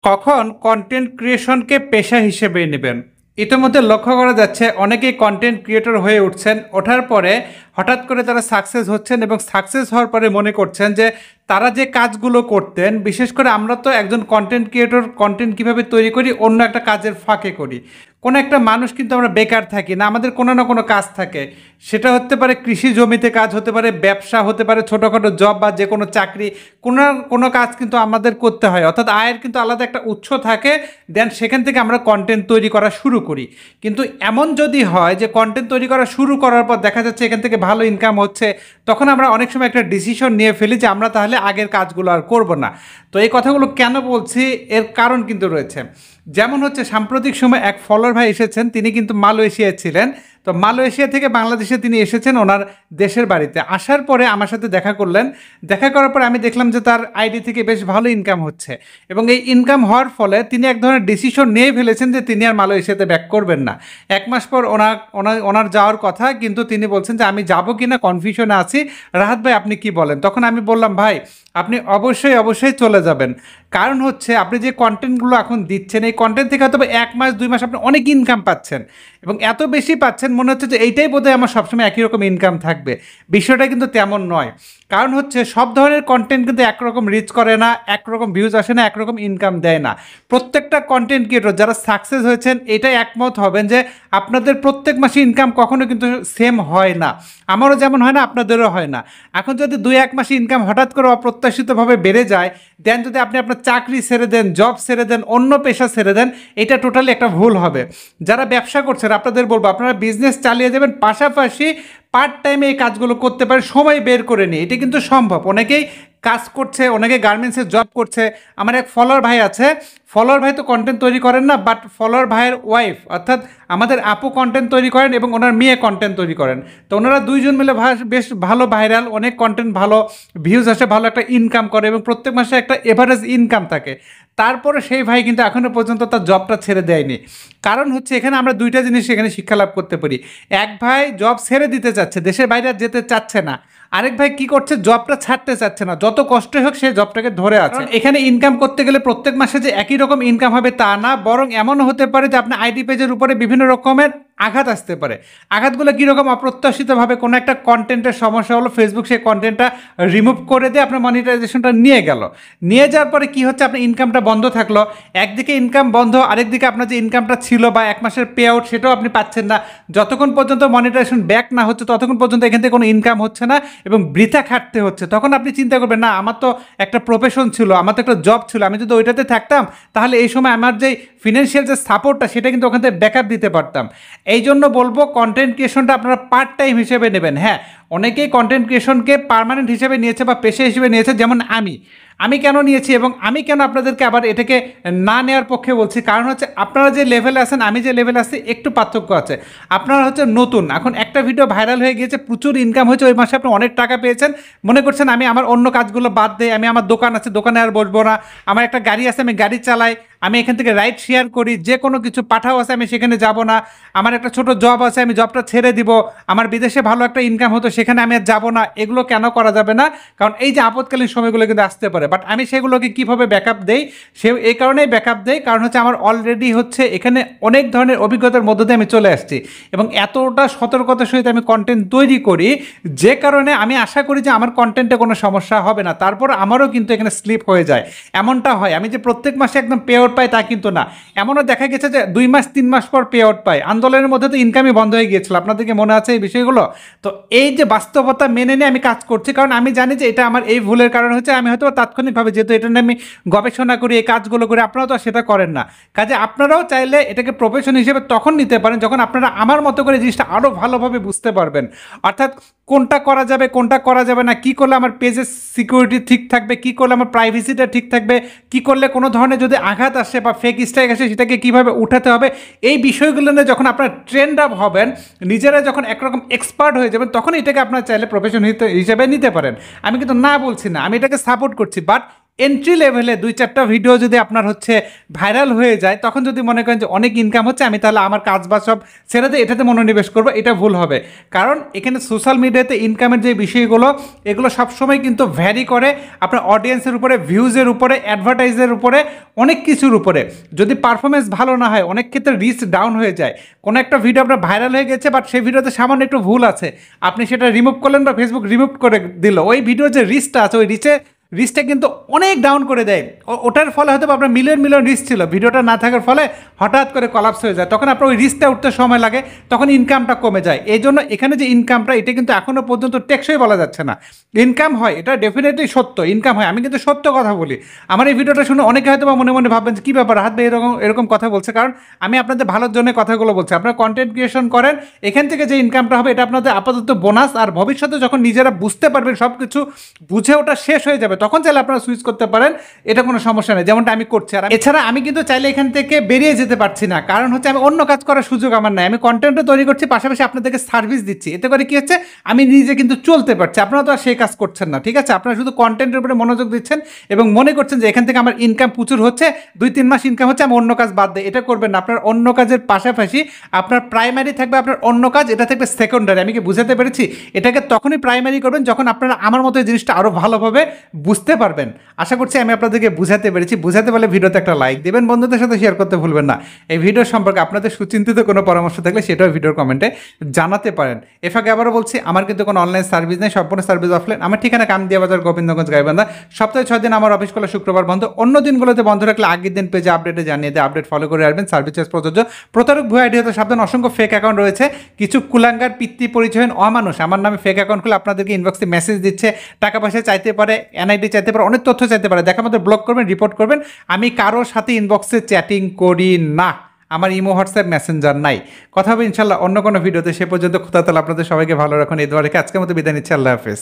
কখন কন্টেন্ট ক্রিয়েশনকে পেশা হিসেবে নেবেন? ইতিমধ্যে লক্ষ্য করা যাচ্ছে অনেকেই কন্টেন্ট ক্রিয়েটর হয়ে উঠছেন। ওঠার পরে হঠাৎ করে তারা সাকসেস হচ্ছেন এবং সাকসেস হওয়ার পরে মনে করছেন যে তারা যে কাজগুলো করতেন, বিশেষ করে আমরা তো একজন কন্টেন্ট ক্রিয়েটর কন্টেন্ট কীভাবে তৈরি করি অন্য একটা কাজের ফাঁকে করি। কোনো একটা মানুষ কিন্তু আমরা বেকার থাকি না, আমাদের কোনো না কোনো কাজ থাকে। সেটা হতে পারে কৃষি জমিতে কাজ, হতে পারে ব্যবসা, হতে পারে ছোটোখাটো জব বা যে কোনো চাকরি। কোনো না কোনো কাজ কিন্তু আমাদের করতে হয়, অর্থাৎ আয়ের কিন্তু আলাদা একটা উৎস থাকে। দেন সেখান থেকে আমরা কন্টেন্ট তৈরি করা শুরু করি। কিন্তু এমন যদি হয় যে কন্টেন্ট তৈরি করা শুরু করার পর দেখা যাচ্ছে এখান থেকে ভালো ইনকাম হচ্ছে, তখন আমরা অনেক সময় একটা ডিসিশন নিয়ে ফেলি যে আমরা তাহলে আগের কাজগুলো আর করব না। তো এই কথাগুলো কেন বলছি, এর কারণ কিন্তু রয়েছে। যেমন হচ্ছে সাম্প্রতিক সময় এক ফলোয়ার ভাই এসেছেন, তিনি কিন্তু মালয়েশিয়ায় ছিলেন। তো মালয়েশিয়া থেকে বাংলাদেশে তিনি এসেছেন ওনার দেশের বাড়িতে। আসার পরে আমার সাথে দেখা করলেন। দেখা করার পরে আমি দেখলাম যে তার আইডি থেকে বেশ ভালো ইনকাম হচ্ছে, এবং এই ইনকাম হওয়ার ফলে তিনি এক ধরনের ডিসিশন নিয়ে ফেলেছেন যে তিনি আর মালয়েশিয়াতে ব্যাক করবেন না। এক মাস পর ওনার যাওয়ার কথা, কিন্তু তিনি বলছেন যে আমি যাবো কিনা কনফিউশনে আছি, রাহাত ভাই আপনি কি বলেন? তখন আমি বললাম, ভাই আপনি অবশ্যই অবশ্যই চলে যাবেন। কারণ হচ্ছে আপনি যে কন্টেন্টগুলো এখন দিচ্ছেন, এই কন্টেন্ট থেকে হয়তো 1 মাস 2 মাস আপনি অনেক ইনকাম পাচ্ছেন, এবং এত বেশি পাচ্ছেন মনে হচ্ছে যে এইটাই বোধহয় আমার সবসময় একই রকম ইনকাম থাকবে। বিষয়টা কিন্তু তেমন নয়। কারণ হচ্ছে সব ধরনের কন্টেন্ট কিন্তু একরকম রিচ করে না, একরকম ভিউজ আসে না, একরকম ইনকাম দেয় না। প্রত্যেকটা কন্টেন্ট ক্রিয়েটর যারা সাকসেস হয়েছেন এটাই একমত হবেন যে আপনাদের প্রত্যেক মাসে ইনকাম কখনো কিন্তু সেম হয় না। আমারও যেমন হয় না, আপনাদেরও হয় না। এখন যদি 2-1 মাসে ইনকাম হঠাৎ করে অপ্রত্যাশিতভাবে বেড়ে যায়, দেন যদি আপনি আপনার চাকরি ছেড়ে দেন, জব ছেড়ে দেন, অন্য পেশা ছেড়ে দেন, এটা টোটালি একটা ভুল হবে। যারা ব্যবসা করছেন আপনাদের বলবো, আপনারা বিজনেস চালিয়ে যাবেন, পাশাপাশি পার্ট টাইমে এই কাজগুলো করতে পারেন, সময় বের করে নিয়ে। এটা কিন্তু সম্ভব। অনেকেই কাজ করছে, অনেকে গার্মেন্টসে জব করছে। আমার এক ফলোয়ার ভাই আছে, ফলোয়ার ভাই তো কন্টেন্ট তৈরি করেন না, বাট ফলোয়ার ভাইয়ের ওয়াইফ অর্থাৎ আমাদের আপু কন্টেন্ট তৈরি করেন এবং ওনার মেয়ে কন্টেন্ট তৈরি করেন। তো ওনারা দুইজন মিলে বেশ ভালো ভাইরাল, অনেক কন্টেন্ট ভালো ভিউজ আসে, ভালো একটা ইনকাম করে এবং প্রত্যেক মাসে একটা এভারেজ ইনকাম থাকে। তারপরে সেই ভাই কিন্তু এখনও পর্যন্ত তার জবটা ছেড়ে দেয়নি। কারণ হচ্ছে এখানে আমরা দুইটা জিনিস এখানে শিক্ষা লাভ করতে পারি। এক ভাই জব ছেড়ে দিতে চাচ্ছে, দেশের বাইরে আর যেতে চাচ্ছে না। আরেক ভাই কি করছে, জবটা ছাড়তে চাচ্ছে না, যত কষ্টই হোক সে জবটাকে ধরে আছে। এখানে ইনকাম করতে গেলে প্রত্যেক মাসে যে একই রকম ইনকাম হবে তা না, বরং এমনও হতে পারে যে আপনার আইডি পেজের উপরে বিভিন্ন রকমের আঘাত আসতে পারে। আঘাতগুলো কীরকম? অপ্রত্যাশিতভাবে কোনো একটা কন্টেন্টের সমস্যা হলো, ফেসবুক সেই কন্টেন্টটা রিমুভ করে দিয়ে আপনার মনিটাইজেশনটা নিয়ে গেল। নিয়ে যাওয়ার পরে কী হচ্ছে, আপনার ইনকামটা বন্ধ থাকলো। একদিকে ইনকাম বন্ধ, আরেকদিকে আপনার যে ইনকামটা ছিল বা 1 মাসের পে আউট সেটাও আপনি পাচ্ছেন না। যতক্ষণ পর্যন্ত মনিটাইজেশন ব্যাক না হচ্ছে ততক্ষণ পর্যন্ত এখান থেকে কোনো ইনকাম হচ্ছে না এবং বৃথা খাটতে হচ্ছে। তখন আপনি চিন্তা করবেন, না আমার তো একটা প্রফেশন ছিল, আমার তো একটা জব ছিল, আমি যদি ওইটাতে থাকতাম তাহলে এই সময় আমার যে ফিনান্সিয়াল যে সাপোর্টটা সেটা কিন্তু ওখান থেকে ব্যাকআপ দিতে পারতাম। এই জন্য বলবো কন্টেন্ট ক্রিয়েশনটা আপনারা পার্ট টাইম হিসেবে নেবেন। হ্যাঁ, অনেকেই কন্টেন্ট ক্রিয়েশনকে পার্মানেন্ট হিসেবে নিয়েছে বা পেশা হিসেবে নিয়েছে, যেমন আমি কেন নিয়েছি এবং আমি কেন আপনাদেরকে আবার এটাকে না নেওয়ার পক্ষে বলছি। কারণ হচ্ছে আপনারা যে লেভেলে আছেন, আমি যে লেভেলে আছি, একটু পার্থক্য আছে। আপনারা হচ্ছে নতুন, এখন একটা ভিডিও ভাইরাল হয়ে গিয়েছে, প্রচুর ইনকাম হয়েছে, ওই মাসে আপনি অনেক টাকা পেয়েছেন, মনে করছেন আমি আমার অন্য কাজগুলো বাদ দিই, আমি আমার দোকান আছে, দোকানে আর বসবো না, আমার একটা গাড়ি আছে, আমি গাড়ি চালাই, আমি এখান থেকে রাইড শেয়ার করি, যে কোনো কিছু পাঠাও আছে আমি সেখানে যাব না, আমার একটা ছোট জব আছে আমি জবটা ছেড়ে দিব, আমার বিদেশে ভালো একটা ইনকাম হতো সেখানে আমি আর যাবো না। এগুলো কেন করা যাবে না? কারণ এই যে আপদকালীন সময়গুলো কিন্তু আসতে পারে। বাট আমি সেগুলোকে কীভাবে ব্যাকআপ দেই, এই কারণেই ব্যাকআপ দেই, কারণ হচ্ছে আমার অলরেডি হচ্ছে এখানে অনেক ধরনের অভিজ্ঞতার মধ্য দিয়ে আমি চলে আসছি এবং এতটা সতর্কতার সহিত আমি কন্টেন্ট তৈরি করি, যে কারণে আমি আশা করি যে আমার কন্টেন্টে কোনো সমস্যা হবে না। তারপর আমারও কিন্তু এখানে স্লিপ হয়ে যায়, এমনটা হয়। আমি যে প্রত্যেক মাসে একদম পে আউট পাই তা কিন্তু না। এমনও দেখা গেছে যে 2 মাস 3 মাস পর পে আউট পাই। আন্দোলনের মধ্যে তো ইনকামই বন্ধ হয়ে গিয়েছিল, আপনাদেরকে মনে আছে এই বিষয়গুলো? তো এই যে বাস্তবতা মেনে নিয়ে আমি কাজ করছি, কারণ আমি জানি যে এটা আমার এই ভুলের কারণ হচ্ছে। আমি হয়তো তাৎক্ষণিকভাবে, যেহেতু এটা নিয়ে আমি গবেষণা করি, এই কাজগুলো করি, আপনারাও তো সেটা করেন না। কাজে আপনারাও চাইলে এটাকে প্রফেশন হিসেবে তখন নিতে পারেন যখন আপনারা আমার মতো করে জিনিসটা আরও ভালোভাবে বুঝতে পারবেন। অর্থাৎ কোনটা করা যাবে, কোনটা করা যাবে না, কী করলে আমার পেজের সিকিউরিটি ঠিক থাকবে, কী করলে আমার প্রাইভেসিটা ঠিক থাকবে, কী করলে কোনো ধরনের যদি আঘাত আসে বা ফেক স্ট্রাইক আসে সেটাকে কীভাবে উঠাতে হবে, এই বিষয়গুলো নিয়ে যখন আপনার ট্রেন্ড আপ হবেন, নিজেরা যখন একরকম এক্সপার্ট হয়ে যাবেন, তখন এটাকে আপনার চাইলে প্রফেশন হিসেবে নিতে পারেন। আমি কিন্তু না বলছি না, আমি এটাকে সাপোর্ট করছি, বাট এন্ট্রি লেভেলে 2-4টা ভিডিও যদি আপনার হচ্ছে ভাইরাল হয়ে যায়, তখন যদি মনে করেন যে অনেক ইনকাম হচ্ছে, আমি তাহলে আমার কাজ বাজ সব ছেড়ে দিয়ে এটাতে মনোনিবেশ করবো, এটা ভুল হবে। কারণ এখানে সোশ্যাল মিডিয়াতে ইনকামের যে বিষয়গুলো, এগুলো সবসময় কিন্তু ভ্যারি করে আপনার অডিয়েন্সের উপরে, ভিউজের উপরে, অ্যাডভার্টাইজের উপরে, অনেক কিছুর উপরে। যদি পারফরমেন্স ভালো না হয়, অনেক ক্ষেত্রে রিচ ডাউন হয়ে যায়। কোনো একটা ভিডিও আপনার ভাইরাল হয়ে গেছে, বাট সেই ভিডিওতে সামান্য একটু ভুল আছে, আপনি সেটা রিমুভ করলেন বা ফেসবুক রিমুভ করে দিল, ওই ভিডিওর যে রিচটা আছে, ওই রিচটা কিন্তু অনেক ডাউন করে দেয়। ওটার ফলে হয়তো আপনার মিলিয়ন মিলিয়ন রিচ ছিল, ভিডিওটা না থাকার ফলে হঠাৎ করে কলাপস হয়ে যায়, তখন আপনার ওই রিচটা উঠতে সময় লাগে, তখন ইনকামটা কমে যায়। এই জন্য এখানে যে ইনকামটা, এটা কিন্তু এখনও পর্যন্ত টেকসই বলা যাচ্ছে না। ইনকাম হয়, এটা ডেফিনেটলি সত্য, ইনকাম হয়, আমি কিন্তু সত্য কথা বলি। আমার এই ভিডিওটা শুনে অনেকে হয়তো বা মনে মনে ভাববেন যে কী ব্যাপার, হাত ভাই এরকম এরকম কথা বলছে, কারণ আমি আপনাদের ভালোর জন্য কথাগুলো বলছি। আপনারা কন্টেন্ট ক্রিয়েশন করেন, এখান থেকে যে ইনকামটা হবে এটা আপনাদের আপাতত বোনাস, আর ভবিষ্যতে যখন নিজেরা বুঝতে পারবেন, সব কিছু বুঝে ওটা শেষ হয়ে যাবে, তখন চাইলে আপনারা সুইচ করতে পারেন, এটা কোনো সমস্যা নেই, যেমনটা আমি করছি। আর এছাড়া আমি কিন্তু চাইলে এখান থেকে বেরিয়ে যেতে পারছি না, কারণ হচ্ছে আমি অন্য কাজ করার সুযোগ আমার নাই। আমি কন্টেন্টও তৈরি করছি, পাশাপাশি আপনাদেরকে সার্ভিস দিচ্ছি, এতে করে কি হচ্ছে, আমি নিজে কিন্তু চলতে পারছি। আপনারা তো আর সেই কাজ করছেন না, ঠিক আছে? আপনারা শুধু কন্টেন্টের উপরে মনোযোগ দিচ্ছেন এবং মনে করছেন যে এখান থেকে আমার ইনকাম প্রচুর হচ্ছে, 2-3 মাস ইনকাম হচ্ছে, আমি অন্য কাজ বাদ দিই, এটা করবেন না। আপনার অন্য কাজের পাশাপাশি আপনার প্রাইমারি থাকবে আপনার অন্য কাজ, এটা থাকবে সেকেন্ডারি। আমি কি বুঝাতে পেরেছি? এটাকে তখনই প্রাইমারি করবেন যখন আপনারা আমার মতো এই জিনিসটা আরও ভালোভাবে বুঝতে পারবেন। আশা করছি আমি আপনাদেরকে বুঝাতে পেরেছি। বুঝাতে পারলে ভিডিওতে একটা লাইক দেবেন, বন্ধুদের সাথে শেয়ার করতে ভুলবেন না। এই ভিডিও সম্পর্কে আপনাদের সুচিন্তিত কোনো পরামর্শ থাকলে সেটাও ভিডিওর কমেন্টে জানাতে পারেন। এর ফাঁকে আবারও বলছি, আমার কিন্তু কোনো অনলাইন সার্ভিস নেই, সম্পূর্ণ সার্ভিস অফলাইন। আমার ঠিকানা কামদিয়া বাজার, গোবিন্দগঞ্জ, গাইবান্ধা। সপ্তাহে 6 দিন আমার অফিস খোলা, শুক্রবার বন্ধ। অন্য দিনগুলোতে বন্ধ রাখলে আগের দিন পেজে আপডেটে জানিয়ে দেয়, আপডেট ফলো করে আসবেন। সার্ভিস চার্জ প্রযোজ্য। প্রতারক ভুয়া আইডি হতে সাবধান, অসংখ্য ফেক অ্যাকাউন্ট রয়েছে। কিছু কুলাঙ্গার পিতৃ পরিচয়হীন অমানুষ আমার নামে ফেক অ্যাকাউন্ট খুলে আপনাদেরকে ইনবক্সে মেসেজ দিচ্ছে, টাকা পয়সা চাইতে পারে, এনআইডি চাইতে পারে, অনেক তথ্য চাইতে পারে। দেখা মতো ব্লক করবেন, রিপোর্ট করবেন। আমি কারোর সাথে ইনবক্সে চ্যাটিং করি না, আমার ইমো, হোয়াটসঅ্যাপ, মেসেঞ্জার নাই। কথা হবে ইনশাল্লাহ অন্য কোনো ভিডিওতে। সে পর্যন্ত খোদা তাআলা আপনাদের সবাইকে ভালো রাখুন, এই দোয়া রেখে আজকের মতো বিদায় নিচ্ছি। আল্লাহ হাফেজ।